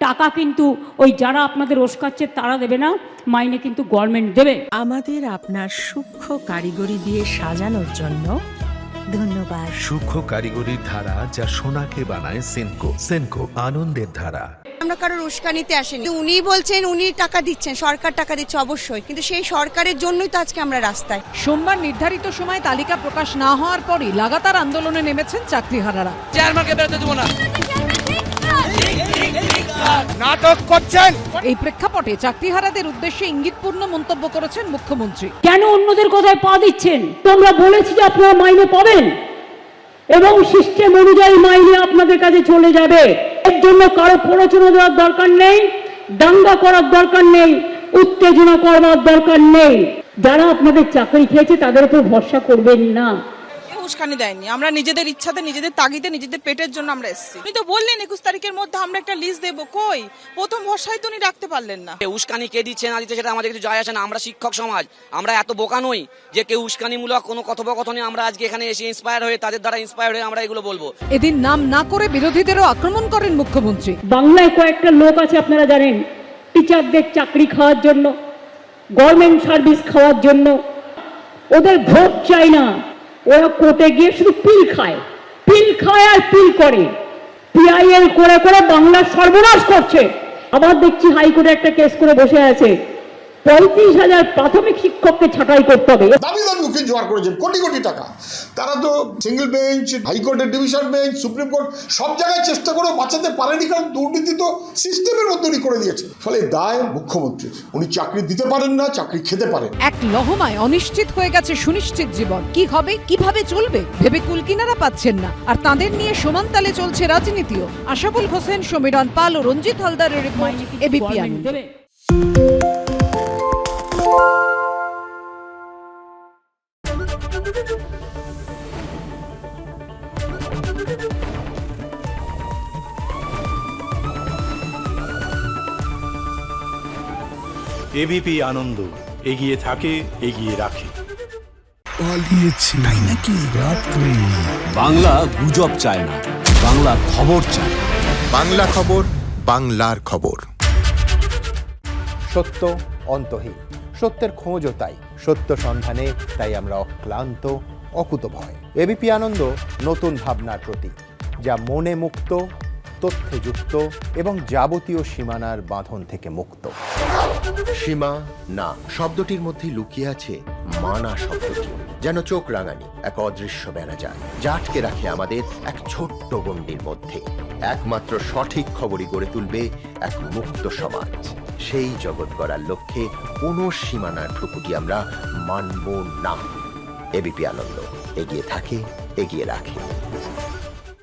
টাকা কিন্তু ওই যারা আপনাদের ওস্কাচ্ছে তারা দেবে না, মাইনে কিন্তু গভর্নমেন্ট দেবে। আমাদের আপনার সূক্ষ্ম কারিগরি দিয়ে সাজানোর জন্য ধন্যবাদ। সূক্ষ্ম কারিগরির ধারা যা সোনাকে বানায় সেনকো। সেনকো, আনন্দের ধারা। আমরা কারোর উস্কানিতে আসেনি। উনি বলছেন উনি টাকা দিচ্ছেন, সরকার টাকা দিচ্ছে অবশ্যই, কিন্তু সেই সরকারের জন্যই তো আজকে আমরা রাস্তায়। সোমবার নির্ধারিত সময় তালিকা প্রকাশ না হওয়ার পরই লাগাতার আন্দোলনে নেমেছেন চাকরিহারারা। চেয়ারম্যানকে বেরোতে দেব না, নাটক করছেন। এই প্রেক্ষাপটে চাকরিহারাদের উদ্দেশ্যে ইঙ্গিতপূর্ণ মন্তব্য করেছেন মুখ্যমন্ত্রী। কেন অন্যদের কথায় পা দিচ্ছেন? তোমরা বলেছি যে আপনারা মাইনে পাবেন এবং সিস্টেম অনুযায়ী মাইনে আপনাদের কাছে চলে যাবে। এর জন্য কারো প্ররোচনা দেওয়ার দরকার নেই, দাঙ্গা করার দরকার নেই, উত্তেজনা করবার দরকার নেই। যারা আপনাদের চাকরি খেয়েছে তাদের উপর ভরসা করবেন না। উস্কানি দেয়নি, আমরা নিজেদের ইচ্ছাতে, নিজেদের তাগিদে, নিজেদের পেটের জন্য আমরা এসেছি। উনি তো বললেন 21 তারিখের মধ্যে আমরা একটা লিস্ট দেবো, কই প্রথম ভরসায় তো উনি রাখতে পারলেন না। উস্কানি কে দিচ্ছে না দিচ্ছে সেটা আমাদের কিছু যায় আসে না। আমরা শিক্ষক সমাজ, আমরা এত বোকা নই যে কেউ উস্কানিমূলক কোনো কথোপকথনে আমরা আজকে এখানে এসে ইন্সপায়ার হয়ে তাদের দ্বারা ইন্সপায়ার হয়ে আমরা এগুলো বলবো। এদিন নাম না করে বিরোধীদেরও আক্রমণ করেন মুখ্যমন্ত্রী। বাংলায় কয়েকটা লোক আছে আপনারা জানেন, টিচারদের চাকরি খাওয়ার জন্য, গভর্নমেন্ট সার্ভিস খাওয়ার জন্য। ওদের ভোট চাই না, ওরা কোর্টে গিয়ে শুধু পিল খায় আর পিল করে। পিআইএল করে করে বাংলার সর্বনাশ করছে। আবার দেখছি হাইকোর্টে একটা কেস করে বসে আছে, 35,000 প্রাথমিক শিক্ষককে ছাঁটাই করতে হবে। দাবি উকিল জোয়ার করেছেন কোটি কোটি টাকা। তারা তো সিঙ্গেল বেঞ্চ, হাইকোর্টের ডিভিশন বেঞ্চ, সুপ্রিম কোর্ট সব জায়গায় চেষ্টা করে বাঁচাতে পারেনি, কারণ দুর্নীতি তো সিস্টেমের মধ্যে উনি করে দিয়েছে। ফলে দায় মুখ্যমন্ত্রীর। উনি চাকরি দিতে পারেন না, চাকরি খেতে পারেন। এক লহমায় অনিশ্চিত হয়ে গেছে সুনিশ্চিত জীবন। কি হবে, কিভাবে চলবে ভেবে কুলকিনারা পাচ্ছেন না। আর তাদের নিয়ে সমান তালে চলছে রাজনীতিও। আশাবুল হোসেন, সমীরণ পাল ও রঞ্জিত হালদারের রিপোর্ট, এবিপি আনন্দ। এবিপি আনন্দ, এগিয়ে থাকে, এগিয়ে রাখে। পালিয়েছি তাই নাকি রাত্রে? বাংলা গুজব চায় না, বাংলা খবর চায়। বাংলা খবর, বাংলার খবর। সত্য অন্তহীন, সত্যের খোঁজও তাই, সত্য সন্ধানে তাই আমরা অক্লান্ত, অকুতভয়। এবিপি আনন্দ নতুন ভাবনার প্রতীক, যা মনে মুক্ত, তথ্যে যুক্ত এবং যাবতীয় সীমানার বাঁধন থেকে মুক্ত। সীমা না শব্দটির মধ্যে লুকিয়ে আছে মানা শব্দটি, যেন চোখ রাঙানি এক অদৃশ্য বেড়াজাল, যা আটকে রাখে আমাদের এক ছোট্ট গণ্ডির মধ্যে। একমাত্র সঠিক খবরই গড়ে তুলবে এক মুক্ত সমাজ। সেই জগৎ গড়ার লক্ষ্যে কোনো সীমানার ঠুকুটি আমরা মানব না। এবিপি আনন্দ, এগিয়ে থাকে, এগিয়ে রাখে।